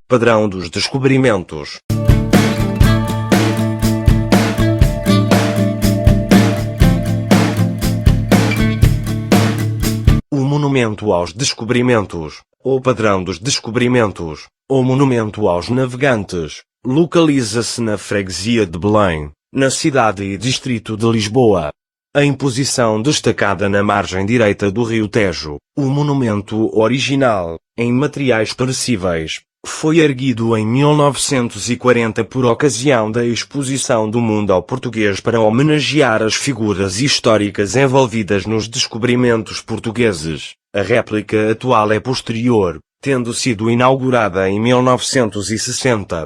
Padrão dos descobrimentos. O Monumento aos Descobrimentos, ou Padrão dos Descobrimentos, ou Monumento aos Navegantes, localiza-se na freguesia de Belém, na cidade e distrito de Lisboa. Em posição destacada na margem direita do rio Tejo, o monumento original, em materiais perecíveis, foi erguido em 1940 por ocasião da Exposição do Mundo ao Português para homenagear as figuras históricas envolvidas nos descobrimentos portugueses. A réplica atual é posterior, tendo sido inaugurada em 1960.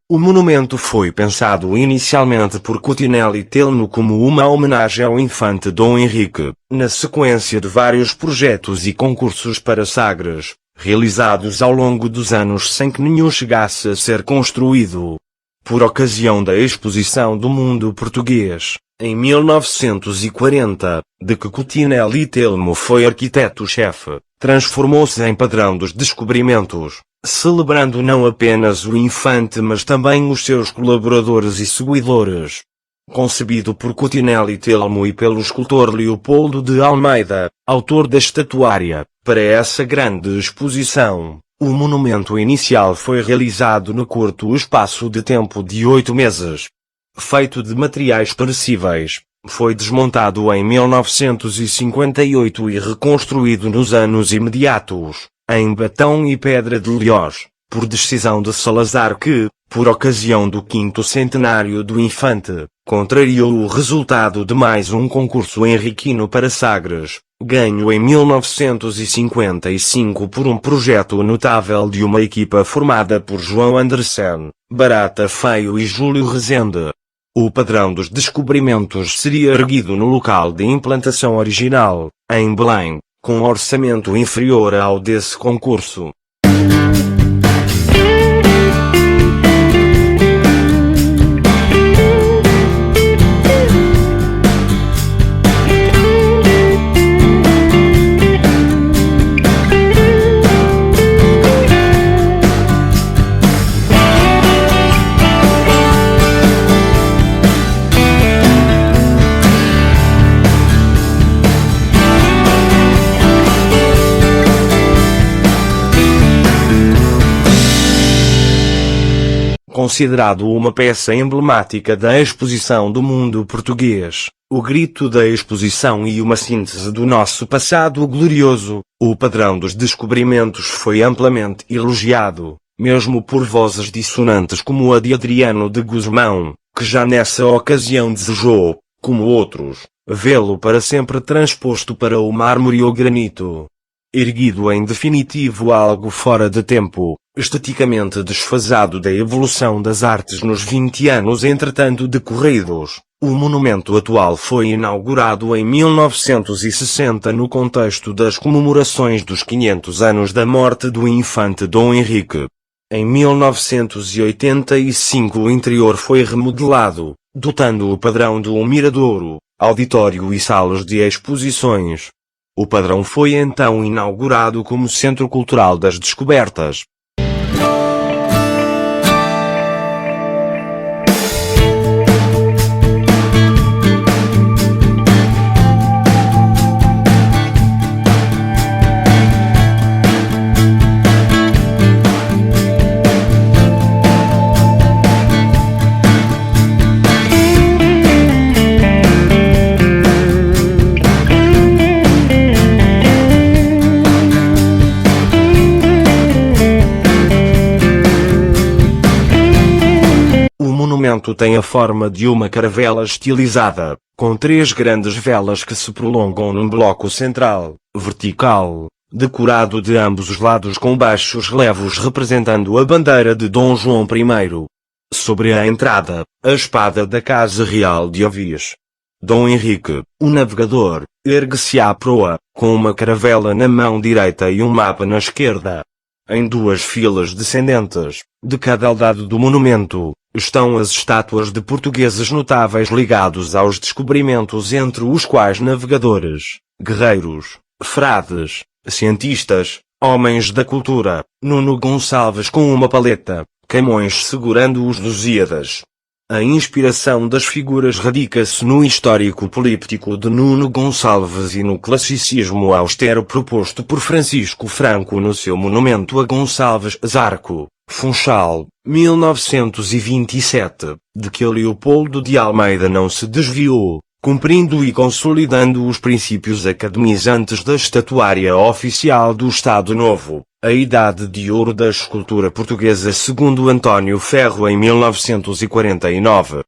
O monumento foi pensado inicialmente por Coutinel e Telmo como uma homenagem ao infante Dom Henrique, na sequência de vários projetos e concursos para Sagres, realizados ao longo dos anos sem que nenhum chegasse a ser construído. Por ocasião da Exposição do Mundo Português, em 1940, de que Coutinel e Telmo foi arquiteto-chefe, transformou-se em Padrão dos Descobrimentos, celebrando não apenas o infante mas também os seus colaboradores e seguidores. Concebido por Coutinel e Telmo e pelo escultor Leopoldo de Almeida, autor da estatuária, para essa grande exposição, o monumento inicial foi realizado no curto espaço de tempo de 8 meses. Feito de materiais perecíveis, foi desmontado em 1958 e reconstruído nos anos imediatos, em betão e pedra de Lhoz, por decisão de Salazar que, por ocasião do 5º centenário do infante, contrariou o resultado de mais um concurso henriquino para Sagres, ganho em 1955 por um projeto notável de uma equipa formada por João Andersen, Barata Feio e Júlio Rezende. O Padrão dos Descobrimentos seria erguido no local de implantação original, em Belém, com orçamento inferior ao desse concurso. Considerado uma peça emblemática da Exposição do Mundo Português, o grito da exposição e uma síntese do nosso passado glorioso, o Padrão dos Descobrimentos foi amplamente elogiado, mesmo por vozes dissonantes como a de Adriano de Guzmão, que já nessa ocasião desejou, como outros, vê-lo para sempre transposto para o mármore ou granito. Erguido em definitivo algo fora de tempo, esteticamente desfasado da evolução das artes nos 20 anos entretanto decorridos, o monumento atual foi inaugurado em 1960 no contexto das comemorações dos 500 anos da morte do infante Dom Henrique. Em 1985 o interior foi remodelado, dotando o padrão de um miradouro, auditório e salas de exposições. O padrão foi então inaugurado como Centro Cultural das Descobertas. O monumento tem a forma de uma caravela estilizada, com 3 grandes velas que se prolongam num bloco central, vertical, decorado de ambos os lados com baixos relevos representando a bandeira de Dom João I. Sobre a entrada, a espada da Casa Real de Ovis. Dom Henrique, o navegador, ergue-se à proa, com uma caravela na mão direita e um mapa na esquerda. Em duas filas descendentes, de cada lado do monumento, estão as estátuas de portugueses notáveis ligados aos descobrimentos, entre os quais navegadores, guerreiros, frades, cientistas, homens da cultura, Nuno Gonçalves com uma paleta, Camões segurando os Lusíadas. A inspiração das figuras radica-se no histórico políptico de Nuno Gonçalves e no classicismo austero proposto por Francisco Franco no seu monumento a Gonçalves Zarco, Funchal, 1927, de que Leopoldo de Almeida não se desviou, cumprindo e consolidando os princípios academizantes da estatuária oficial do Estado Novo, a idade de ouro da escultura portuguesa segundo António Ferro em 1949.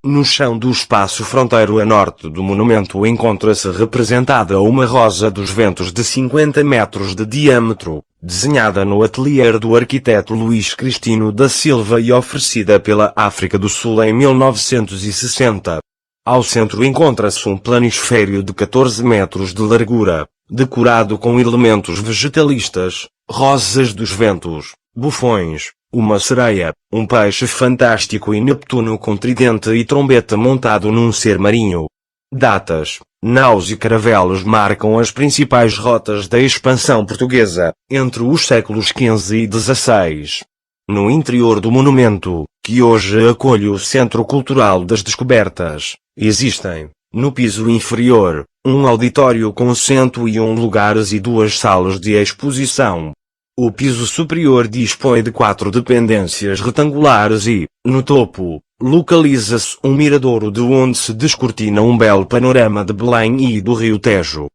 No chão do espaço fronteiro a norte do monumento encontra-se representada uma rosa dos ventos de 50 metros de diâmetro, desenhada no atelier do arquiteto Luís Cristino da Silva e oferecida pela África do Sul em 1960. Ao centro encontra-se um planisfério de 14 metros de largura, decorado com elementos vegetalistas, rosas dos ventos, bufões, uma sereia, um peixe fantástico e Neptuno com tridente e trombeta montado num ser marinho. Datas, naus e caravelos marcam as principais rotas da expansão portuguesa, entre os séculos XV e XVI. No interior do monumento, que hoje acolhe o Centro Cultural das Descobertas, existem, no piso inferior, um auditório com 101 lugares e 2 salas de exposição. O piso superior dispõe de 4 dependências retangulares e, no topo, localiza-se um miradouro de onde se descortina um belo panorama de Belém e do Rio Tejo.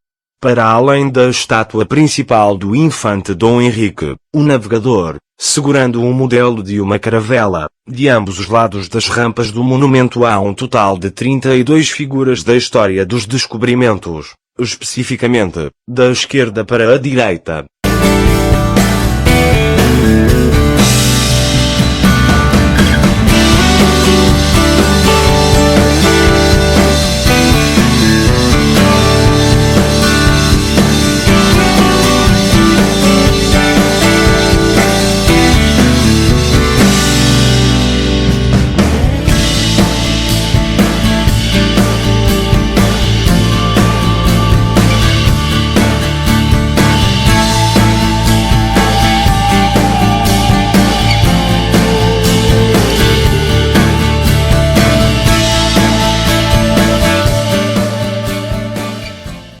Para além da estátua principal do infante Dom Henrique, o navegador, segurando um modelo de uma caravela, de ambos os lados das rampas do monumento há um total de 32 figuras da história dos descobrimentos. Especificamente, da esquerda para a direita,